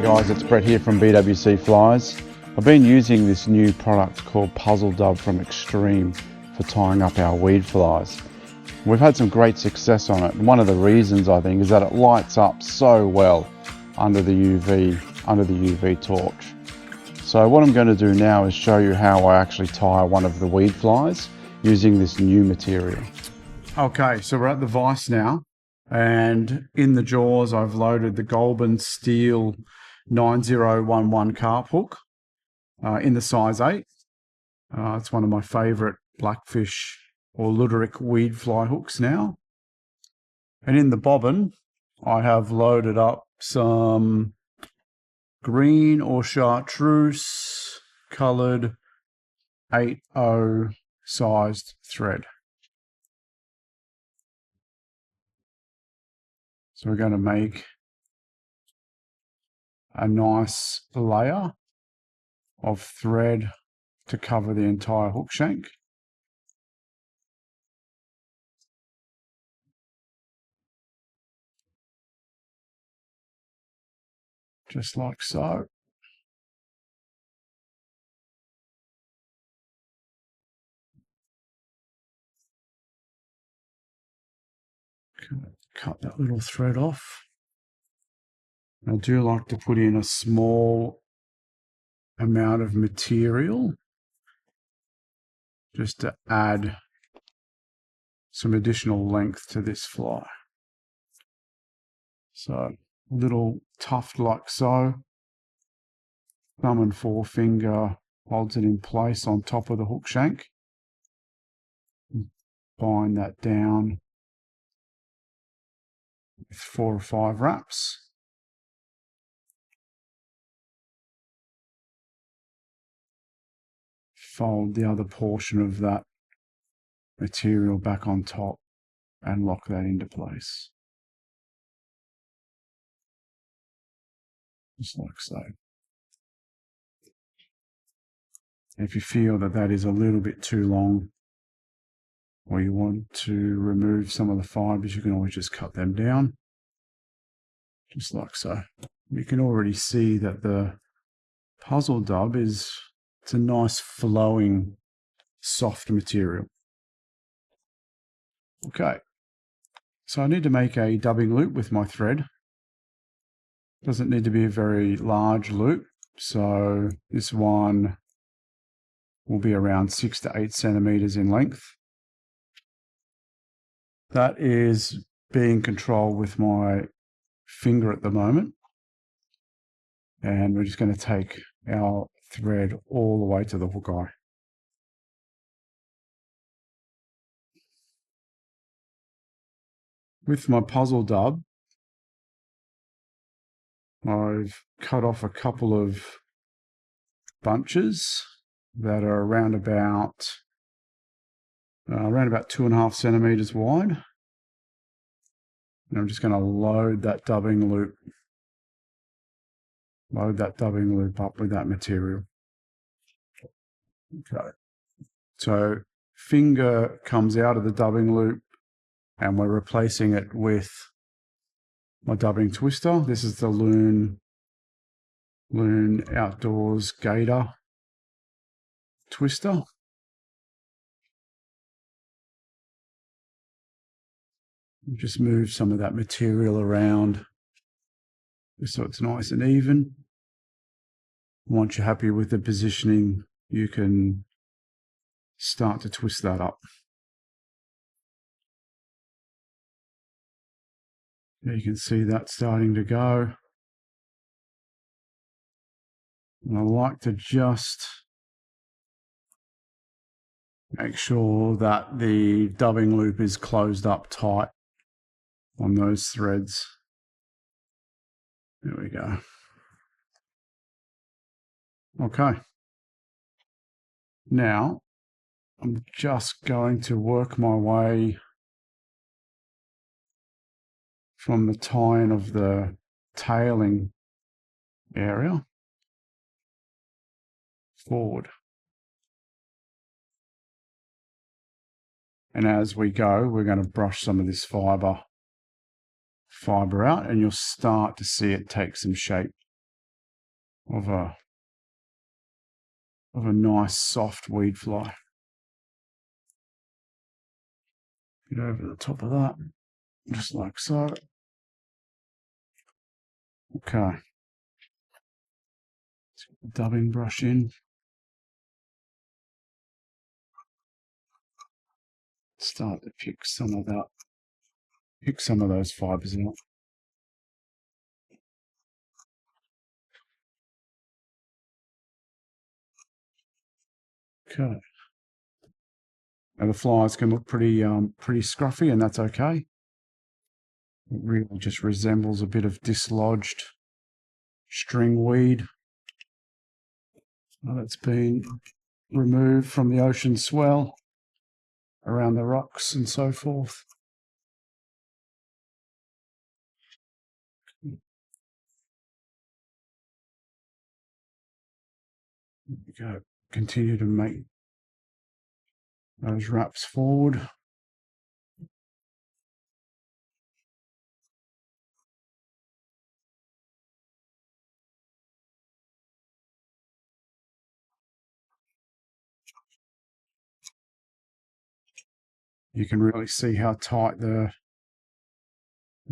guys, it's Brett here from BWC Flies. I've been using this new product called Puzzle Dub from Xstream for tying up our weed flies. We've had some great success on it. One of the reasons I think is that it lights up so well under the UV torch. So what I'm going to do now is show you how I actually tie one of the weed flies using this new material. Okay, so we're at the Vise now, and in the jaws I've loaded the Goulburn Steel 9011 carp hook in the size 8. It's one of my favourite blackfish or Luderick weed fly hooks now. And in the bobbin I have loaded up some green or chartreuse coloured 8/0 sized thread. So we're going to make a nice layer of thread to cover the entire hook shank. Just like so. Cut that little thread off. I do like to put in a small amount of material just to add some additional length to this fly. So a little tuft like so. Thumb and forefinger holds it in place on top of the hook shank. Bind that down with 4 or 5 wraps. Fold the other portion of that material back on top and lock that into place. Just like so. If you feel that that is a little bit too long, or you want to remove some of the fibres, you can always just cut them down. Just like so. You can already see that the Puzzle Dub it's a nice flowing, soft material. Okay, so I need to make a dubbing loop with my thread. Doesn't need to be a very large loop, so this one will be around 6 to 8 centimeters in length. That is being controlled with my finger at the moment, and we're just going to take our thread all the way to the hook eye. With my Puzzle Dub, I've cut off a couple of bunches that are around about 2.5 centimeters wide. And I'm just going to load that dubbing loop up with that material. Okay. So finger comes out of the dubbing loop and we're replacing it with my dubbing twister. This is the Loon Outdoors Gator twister. Just move some of that material around just so it's nice and even. Once you're happy with the positioning, you can start to twist that up. You can see that starting to go. And I like to just make sure that the dubbing loop is closed up tight on those threads. There we go. Okay. Now I'm just going to work my way from the tie-in of the tailing area forward. And as we go, we're going to brush some of this fibre out, and you'll start to see it take some shape. of a nice soft weed fly. Get over the top of that, just like so. Okay. Dubbing brush in. Start to pick some of those fibres out. Okay. Now the flies can look pretty scruffy, and that's okay. It really just resembles a bit of dislodged string weed that's been removed from the ocean swell around the rocks and so forth. There we go. Continue to make those wraps forward. You can really see how tight the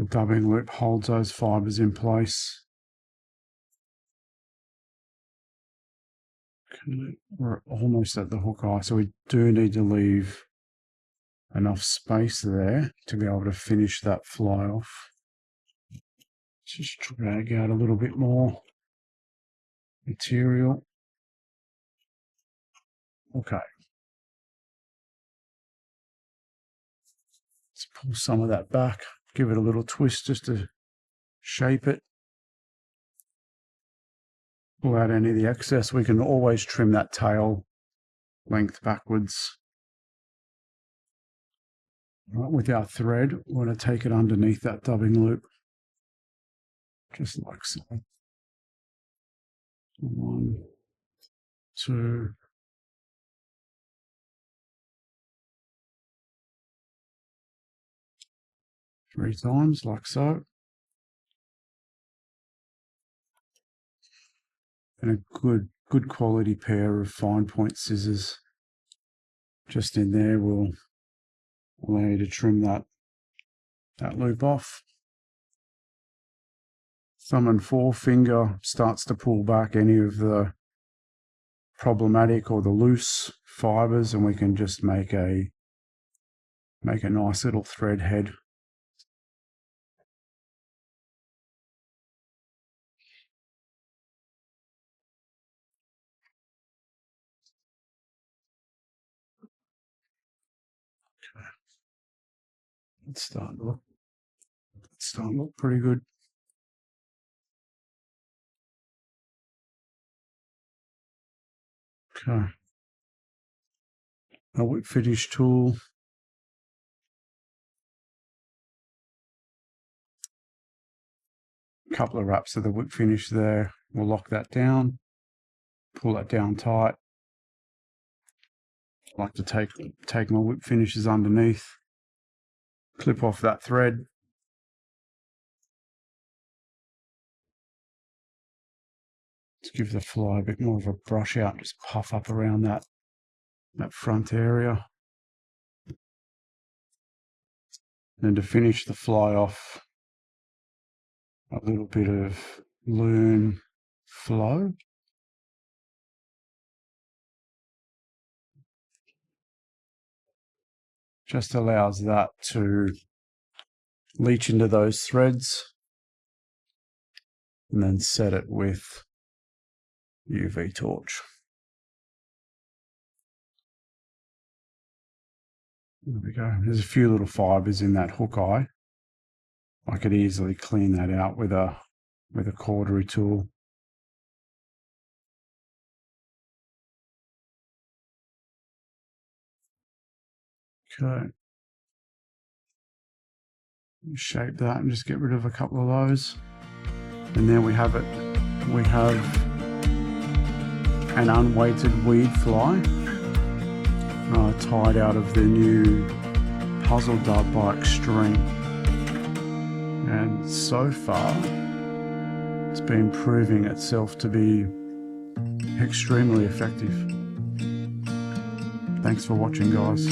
dubbing loop holds those fibres in place. Okay, we're almost at the hook eye, so we do need to leave enough space there to be able to finish that fly off. Just drag out a little bit more material. Okay. Let's pull some of that back, give it a little twist just to shape it. Pull out any of the excess. We can always trim that tail length backwards. Right, with our thread, we're going to take it underneath that dubbing loop, just like so. 1, 2, 3 times, like so. And a good quality pair of fine point scissors just in there will allow you to trim that loop off. Thumb and forefinger starts to pull back any of the problematic or the loose fibres, and we can just make a nice little thread head. Okay. It's starting to look pretty good. Okay. A whip finish tool. A couple of wraps of the whip finish there. We'll lock that down. Pull that down tight. I like to take my whip finishes underneath. Clip off that thread. Let's give the fly a bit more of a brush out, just puff up around that front area. Then to finish the fly off, a little bit of loon flow. Just allows that to leach into those threads and then set it with UV torch. There we go. There's a few little fibres in that hook eye. I could easily clean that out with a cautery tool. Okay. Shape that and just get rid of a couple of those. And there we have it. We have an unweighted weed fly tied out of the new Puzzle Dub by Xstream. And so far, It's been proving itself to be extremely effective. Thanks for watching, guys.